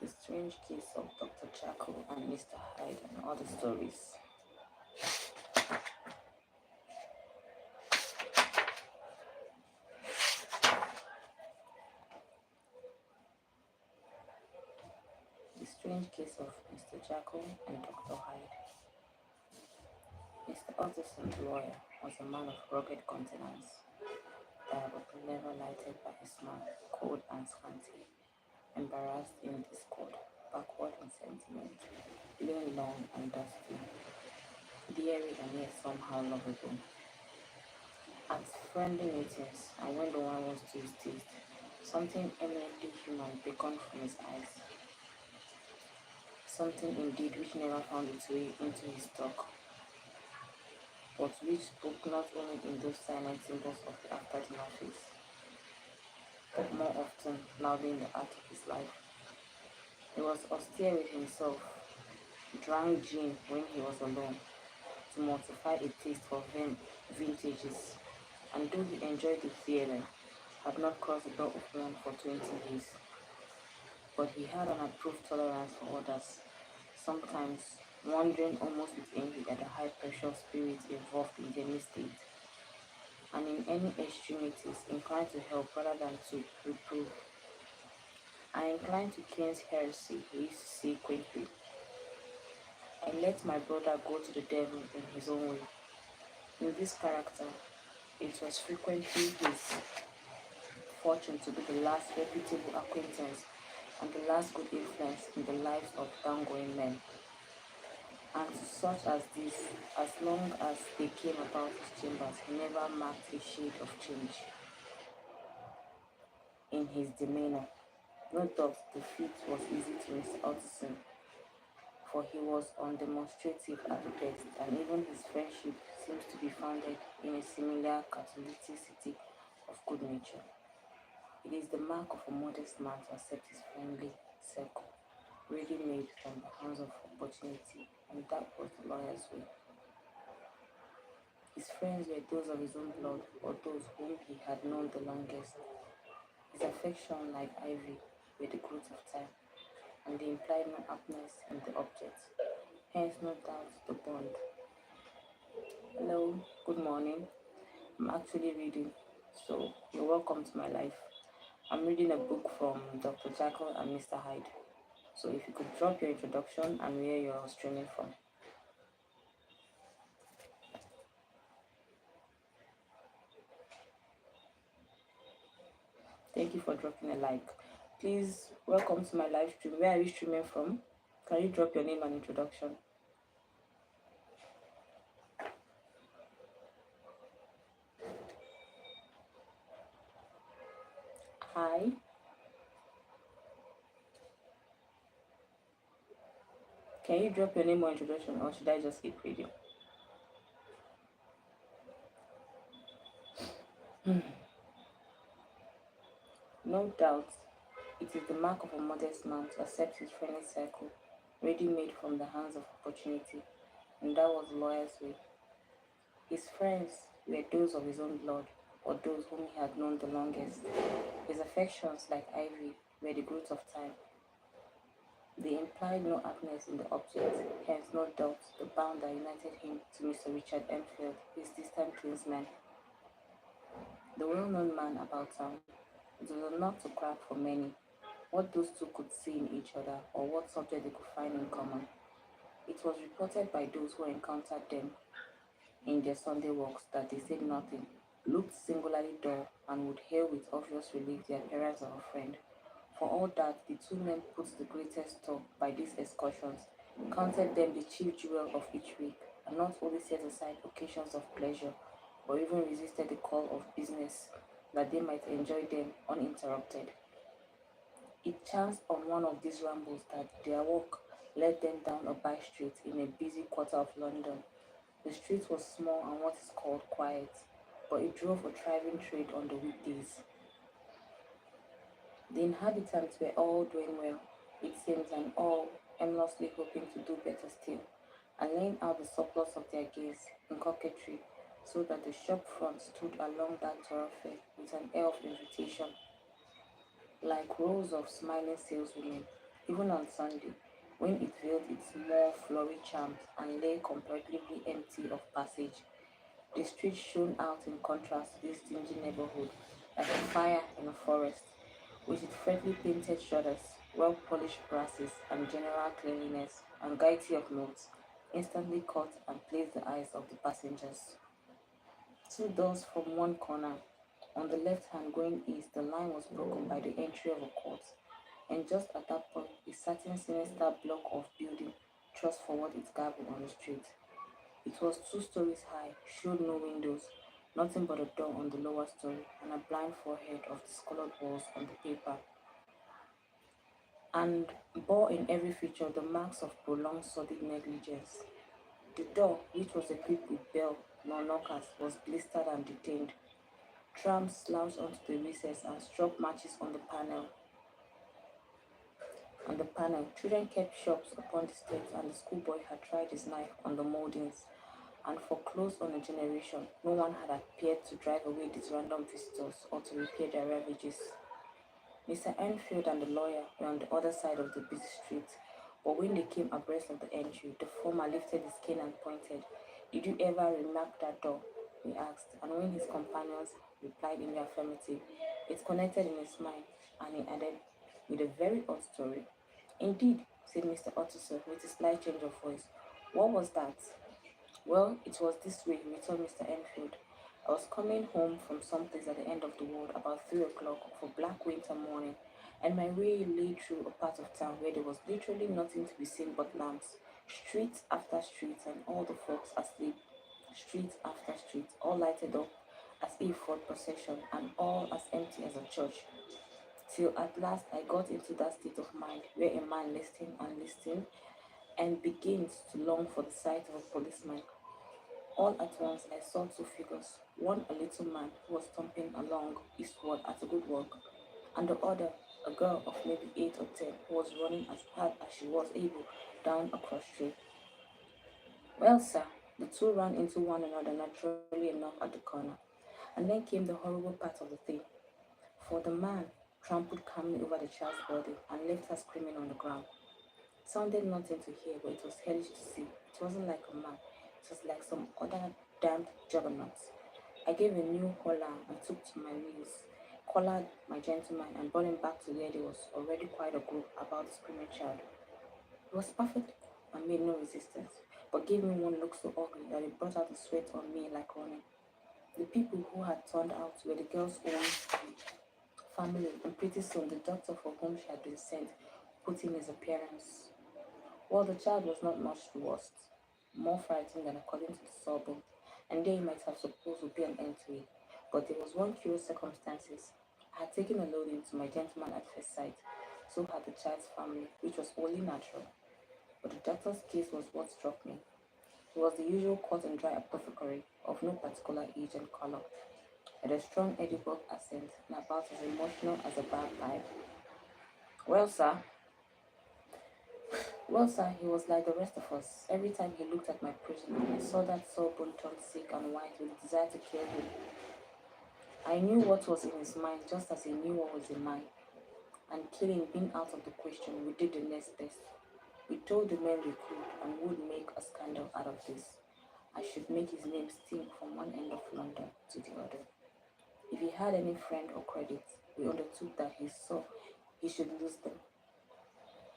The strange case of Dr. Jekyll and Mr. Hyde and other stories. The strange case of Mr. Jekyll and Dr. Hyde. Mr. Utterson, the lawyer, was a man of rugged countenance, diabolical, never lighted by a smile, cold and scanty, embarrassed in discord, backward in sentiment, lean long and dusty, daring and yet somehow lovable. At friendly meetings, and when the wine was to his taste, something eminently human beckoned from his eyes, something indeed which never found its way into his talk, but which spoke not only in those silent symbols of the after-dinner face, but more often loudly in the art of his life. He was austere with himself, drank gin when he was alone, to mortify a taste for vintages, and though he enjoyed the feeling, had not crossed the door of one for 20 years, but he had an approved tolerance for others, sometimes wondering almost with envy at the high pressure of spirits involved in their misdeeds, and in any extremities inclined to help rather than to reprove. I incline to Cain's heresy, he used to say quaintly. I let my brother go to the devil in his own way. In this character, it was frequently his fortune to be the last reputable acquaintance and the last good influence in the lives of downgoing men. And to such as this, as long as they came about his chambers, he never marked a shade of change in his demeanor. No doubt the feat was easy to Mr. Utterson, for he was undemonstrative at the best, and even his friendship seems to be founded in a similar catholicity of good nature. It is the mark of a modest man to accept his friendly circle, ready-made from the hands of opportunity, and that was the lawyer's way. His friends were those of his own blood, or those whom he had known the longest. His affection, like ivy, were the growth of time, and they implied no aptness in the object. Hence, no doubt, the bond. Hello, good morning. I'm actually reading, so you're welcome to my life. I'm reading a book from Dr. Jekyll and Mr. Hyde. So if you could drop your introduction and where you're streaming from. Thank you for dropping a like. Please, welcome to my live stream. Where are you streaming from? Can you drop your name and introduction? Hi. Can you drop your name or introduction, or should I just keep reading? No doubt, it is the mark of a modest man to accept his friendly circle, ready-made from the hands of opportunity, and that was the lawyer's way. His friends were those of his own blood, or those whom he had known the longest. His affections, like ivy, were the growth of time. They implied no aptness in the object, hence no doubt the bond that united him to Mr. Richard Enfield, his distant kinsman, the well-known man about town. It was not to crack for many what those two could see in each other or what subject they could find in common. It was reported by those who encountered them in their Sunday walks that they said nothing, looked singularly dull, and would hail with obvious relief the appearance of a friend. For all that, the two men put the greatest store by these excursions, counted them the chief jewel of each week, and not only set aside occasions of pleasure, but even resisted the call of business, that they might enjoy them uninterrupted. It chanced on one of these rambles that their walk led them down a by street in a busy quarter of London. The street was small and what is called quiet, but it drove a thriving trade on the weekdays. The inhabitants were all doing well, it seems, and all aimlessly hoping to do better still, and laying out the surplus of their gains in coquetry, so that the shop front stood along that thoroughfare with an air of invitation, like rows of smiling saleswomen. even on Sunday, when it veiled its more florid charms and lay comparatively empty of passage. The street shone out in contrast to this dingy neighborhood, like a fire in a forest, with its freshly painted shutters, well polished brasses, and general cleanliness and gaiety of notes, instantly caught and pleased the eyes of the passengers. Two doors from one corner. On the left hand going east, the line was broken by the entry of a court, and just at that point, a certain sinister block of building thrust forward its gable on the street. It was 2 stories high, showed no windows, nothing but a door on the lower story, and a blind forehead of discolored walls on the paper, and bore in every feature the marks of prolonged sordid negligence. The door, which was equipped with bell nor knockers, was blistered and detained. Tramps slouched onto the recess and struck matches on the panel. Children kept shops upon the steps, and the schoolboy had tried his knife on the moldings. And for close on a generation, no one had appeared to drive away these random visitors or to repair their ravages. Mr. Enfield and the lawyer were on the other side of the busy street, but when they came abreast of the entry, the former lifted his cane and pointed. Did you ever remark that door? He asked, and when his companions replied in the affirmative, it connected in his mind, and he added, with a very odd story. Indeed, said Mr. Utterson with a slight change of voice. What was that? Well, it was this way, returned Mr. Enfield. I was coming home from some place at the end of the world about 3 o'clock of a black winter morning, and my way lay through a part of town where there was literally nothing to be seen but lamps, street after street, and all the folks asleep, street after street, all lighted up as if for procession, and all as empty as a church. Till at last I got into that state of mind where a man listening and listening and begins to long for the sight of a policeman. All at once I saw 2 figures, one a little man who was stumping along eastward at a good walk, and the other a girl of maybe 8 or 10 who was running as hard as she was able down a cross street. Well, sir, the two ran into one another naturally enough at the corner, and then came the horrible part of the thing, for the man trampled calmly over the child's body and left her screaming on the ground. It sounded nothing to hear, but it was hellish to see. It wasn't like a man, it was like some other damned juggernaut. I gave a new holler and took to my knees, collared my gentleman, and brought him back to where there was already quite a group about the screaming child. He was perfectly cool and made no resistance, but gave me one look so ugly that it brought out the sweat on me like running. The people who had turned out were the girl's own family, and pretty soon the doctor for whom she had been sent put in his appearance. Well, the child was not much the worst, more frightened than according to the sawbones, and there you might have supposed would be an end to it. But there was one curious circumstance. I had taken a loading to my gentleman at first sight, so had the child's family, which was only natural. But the doctor's case was what struck me. He was the usual cut and dry apothecary, of no particular age and color, with a strong Edinburgh accent and about as emotional as a bagpipe. Well, sir, well, sir, he was like the rest of us. Every time he looked at my prisoner, I saw that sawbone turn sick and white with the desire to kill him. I knew what was in his mind just as he knew what was in mine. And killing being out of the question, we did the next best. We told the men we could and would make a scandal out of this. I should make his name stink from one end of London to the other. If he had any friend or credit, we undertook that he saw he should lose them.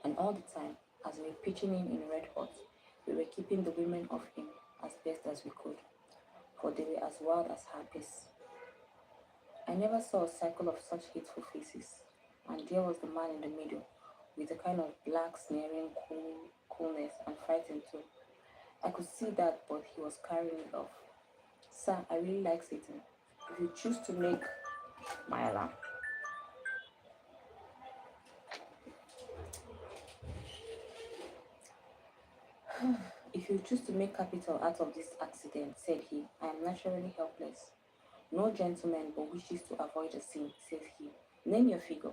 And all the time, as we were pitching in red hot, we were keeping the women off him as best as we could, for they were as wild as harpies. I never saw a cycle of such hateful faces, and there was the man in the middle, with a kind of black, sneering coolness and frightened too. I could see that, but he was carrying it off. Sir, I really like Satan. If you choose to make my alarm. If you choose to make capital out of this accident, said he, I am naturally helpless. No gentleman but wishes to avoid a scene, says he. Name your figure.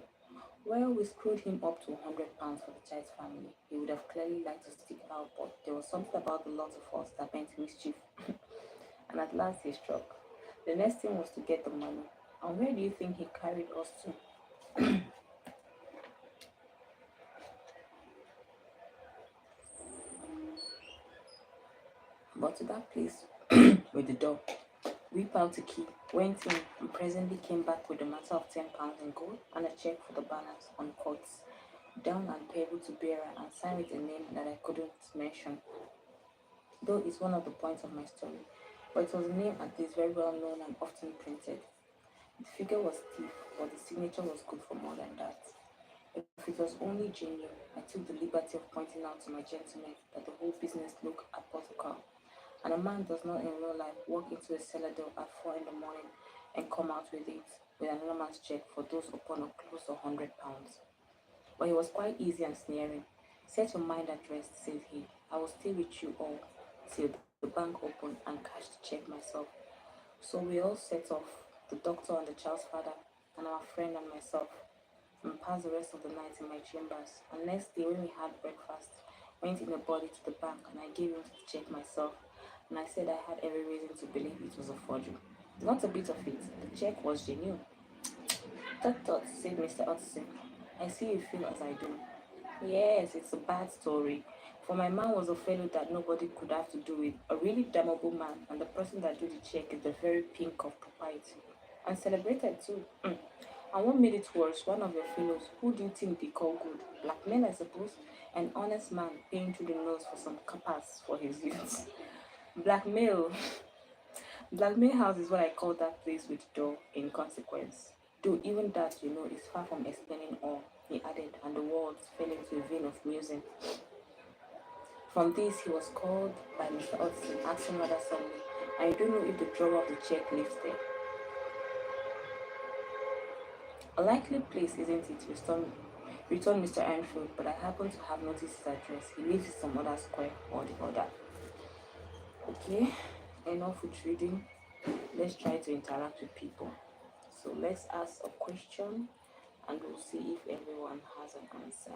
Well, we screwed him up to £100 for the child's family. He would have clearly liked to stick out, but there was something about the lot of us that meant mischief. And at last he struck. The next thing was to get the money. And where do you think he carried us to? Got to that place with the door, whipped out the key, went in, and presently came back with a matter of £10 in gold and a check for the balance on courts, down and payable to bearer, and signed with a name that I couldn't mention, though it's one of the points of my story. But it was a name at least very well known and often printed. The figure was stiff, but the signature was good for more than that. If it was only genuine, I took the liberty of pointing out to my gentleman that the whole business looked apothecary, and a man does not in real life walk into a cellar door at 4 in the morning and come out with it with an anonymous check for those upon or close to £100. But he was quite easy and sneering. Set your mind at rest, said he. I will stay with you all till the bank opened and cashed the check myself. So we all set off, the doctor and the child's father, and our friend and myself, and passed the rest of the night in my chambers. And next day, when we had breakfast, went in a body to the bank, and I gave him the check myself. And I said I had every reason to believe it was a forgery. Not a bit of it. The check was genuine. Tut, said Mr. Utterson. I see you feel as I do. Yes, it's a bad story. For my man was a fellow that nobody could have to do with, a really damnable man, and the person that drew the check is the very pink of propriety. And celebrated too. And what made it worse, one of your fellows, who do you think they call good? Blackmail, I suppose? An honest man paying through the nose for some capas for his youth. Blackmail. Blackmail house is what I call that place with door in consequence. Though even that, is far from explaining all, he added, and the words fell into a vein of musing. From this, he was called by Mr. Hudson, asking rather suddenly, I don't know if the drawer of the check lives there. A likely place, isn't it? Returned Mr. Enfield, but I happen to have noticed his address. He lives in some other square or the other. Okay, enough with reading. Let's try to interact with people. So let's ask a question and we'll see if everyone has an answer.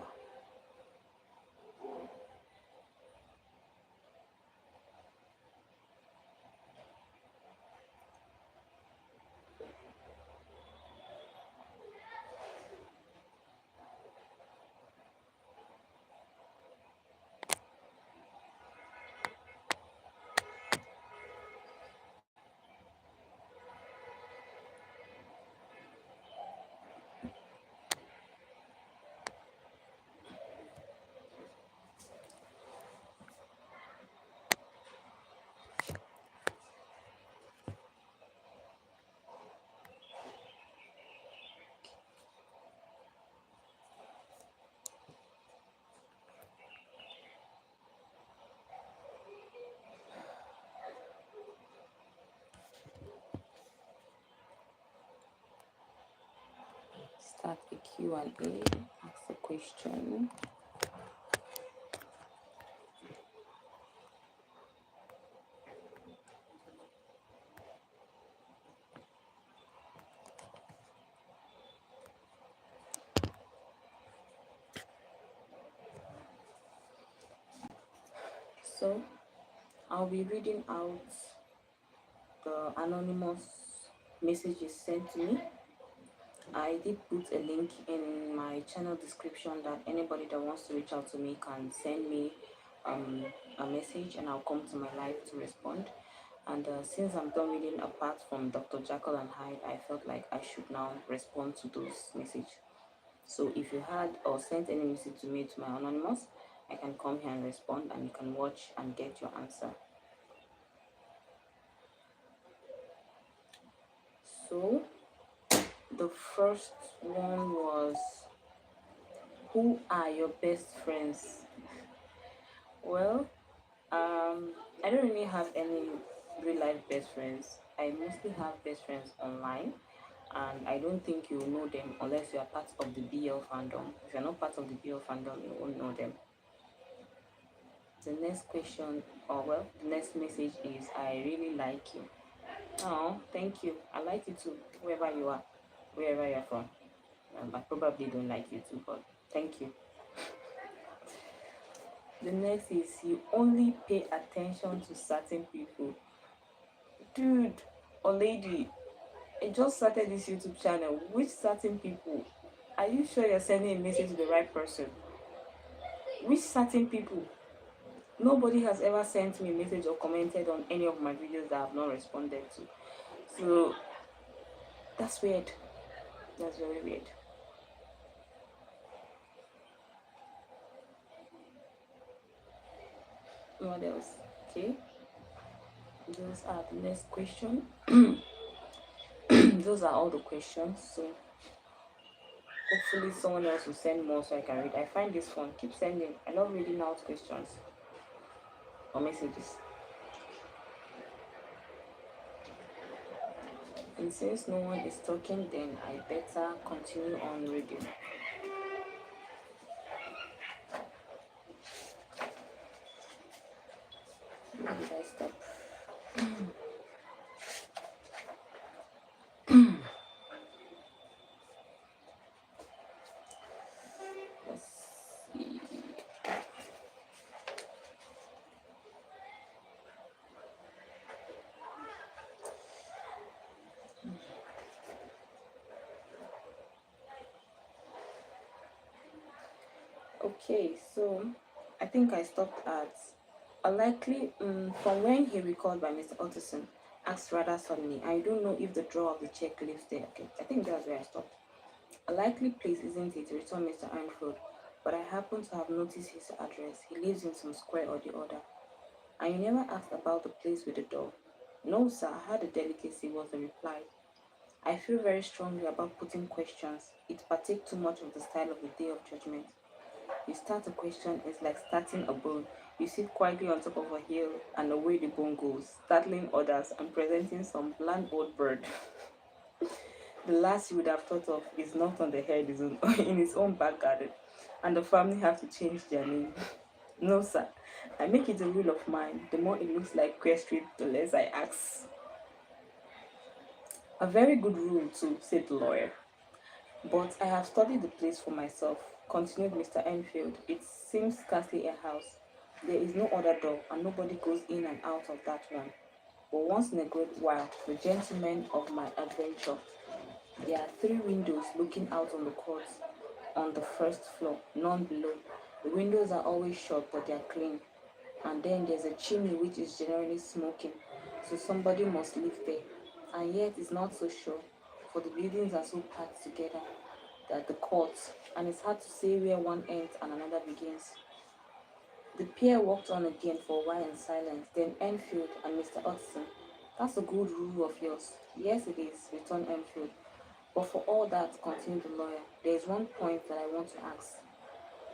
Start a Q&A, ask a question. So I'll be reading out the anonymous messages sent to me. I did put a link in my channel description that anybody that wants to reach out to me can send me a message and I'll come to my live to respond. And since I'm done reading apart from Dr. Jekyll and Hyde, I felt like I should now respond to those messages. So if you had or sent any message to me to my anonymous, I can come here and respond and you can watch and get your answer. So the first one was, who are your best friends? Well, I don't really have any real life best friends. I mostly have best friends online, and I don't think you will know them unless you are part of the BL fandom. If you're not part of the BL fandom, you won't know them. The next question, or well, the next message is, I really like you. Oh, thank you. I like you too, wherever you are, wherever you're from. I probably don't like you too, but thank you. The next is, you only pay attention to certain people. Dude or lady, I just started this YouTube channel. Which certain people? Are you sure you're sending a message to the right person? Which certain people? Nobody has ever sent me a message or commented on any of my videos that I have not responded to. So that's weird. That's very weird. What else? Okay, those are the next question. Those are all the questions. So hopefully someone else will send more so I can read. I find this fun. Keep sending. I love reading out questions or messages. And since no one is talking, then I better continue on reading. Where did I stop? Let's see. Okay, so I think I stopped at unlikely from when he recalled by Mr. Utterson asked rather suddenly. I don't know if the drawer of the check lives there. Okay, I think that's where I stopped. A likely place, isn't it? Returned Mr. Anfield. But I happen to have noticed his address. He lives in some square or the other. And you never asked about the place with the door. No, sir, I had a delicacy, was the reply. I feel very strongly about putting questions. It partakes too much of the style of the day of judgment. You start a question, it's like starting a bone. You sit quietly on top of a hill, and away the bone goes, startling others and presenting some bland old bird. The last you would have thought of is knocked on the head in his own back garden, and the family have to change their name. No, sir. I make it a rule of mine. The more it looks like Queer Street, the less I ask. A very good rule, too, said the lawyer. But I have studied the place for myself, continued Mr. Enfield. It seems scarcely a house. There is no other door, and nobody goes in and out of that one. But once in a great while, the gentlemen of my adventure. There are three windows looking out on the court on the first floor, none below. The windows are always shut, but they are clean. And then there's a chimney which is generally smoking, so somebody must live there. And yet it's not so sure, for the buildings are so packed together that the court, and it's hard to say where one ends and another begins. The pair walked on again for a while in silence, then Enfield and Mr. Hudson. That's a good rule of yours. Yes, it is, returned Enfield. But for all that, continued the lawyer, there is one point that I want to ask.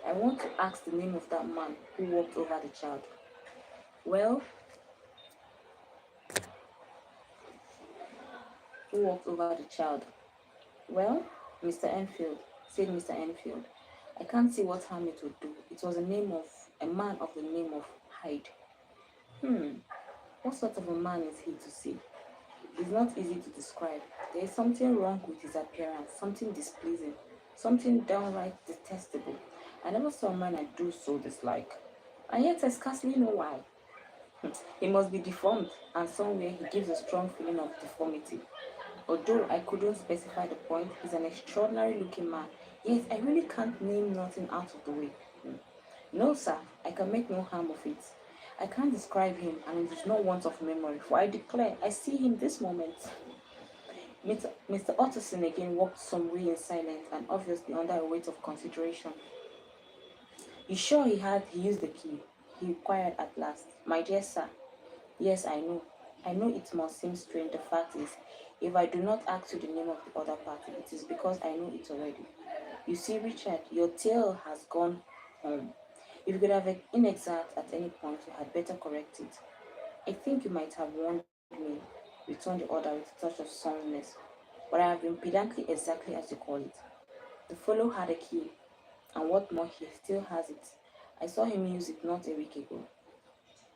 I want to ask the name of that man who walked over the child. Well, who walked over the child? Well, Mr. Enfield, said Mr. Enfield, I can't see what harm it would do. It was a man of the name of Hyde. Hmm, what sort of a man is he to see? It's not easy to describe. There is something wrong with his appearance, something displeasing, something downright detestable. I never saw a man I do so dislike. And yet I scarcely know why. He must be deformed, and somewhere he gives a strong feeling of deformity. Although I couldn't specify the point, he's an extraordinary looking man. Yet I really can't name nothing out of the way. No, sir, I can make no harm of it. I can't describe him, and it is no want of memory, for I declare I see him this moment. Mr. Utterson again walked some way in silence and obviously under a weight of consideration. You sure he used the key? He inquired at last. My dear sir, yes, I know. I know it must seem strange. The fact is, if I do not ask you the name of the other party, it is because I know it already. You see, Richard, your tale has gone home. If you could have been inexact at any point, you had better correct it. I think you might have warned me, returned the other with a touch of sternness, but I have been pedantly exactly as you call it. The fellow had a key, and what more, he still has it. I saw him use it not a week ago.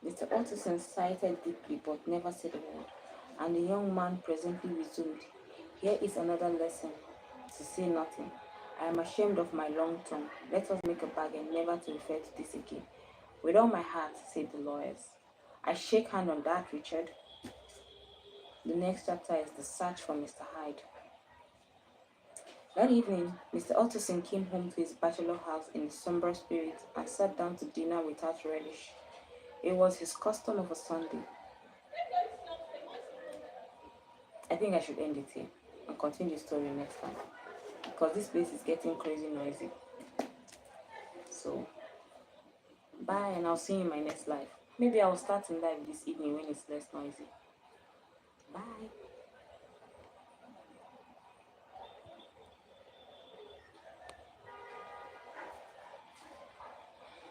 Mr. Utterson sighed deeply but never said a word, and the young man presently resumed. Here is another lesson, to say nothing. I am ashamed of my long tongue. Let us make a bargain never to refer to this again. With all my heart, said the lawyers. I shake hand on that, Richard. The next chapter is the search for Mr. Hyde. That evening, Mr. Utterson came home to his bachelor house in a somber spirit and sat down to dinner without relish. It was his custom of a Sunday. I think I should end it here and continue the story next time because this place is getting crazy noisy. So, bye, and I'll see you in my next live. Maybe I'll start in live this evening when it's less noisy. Bye.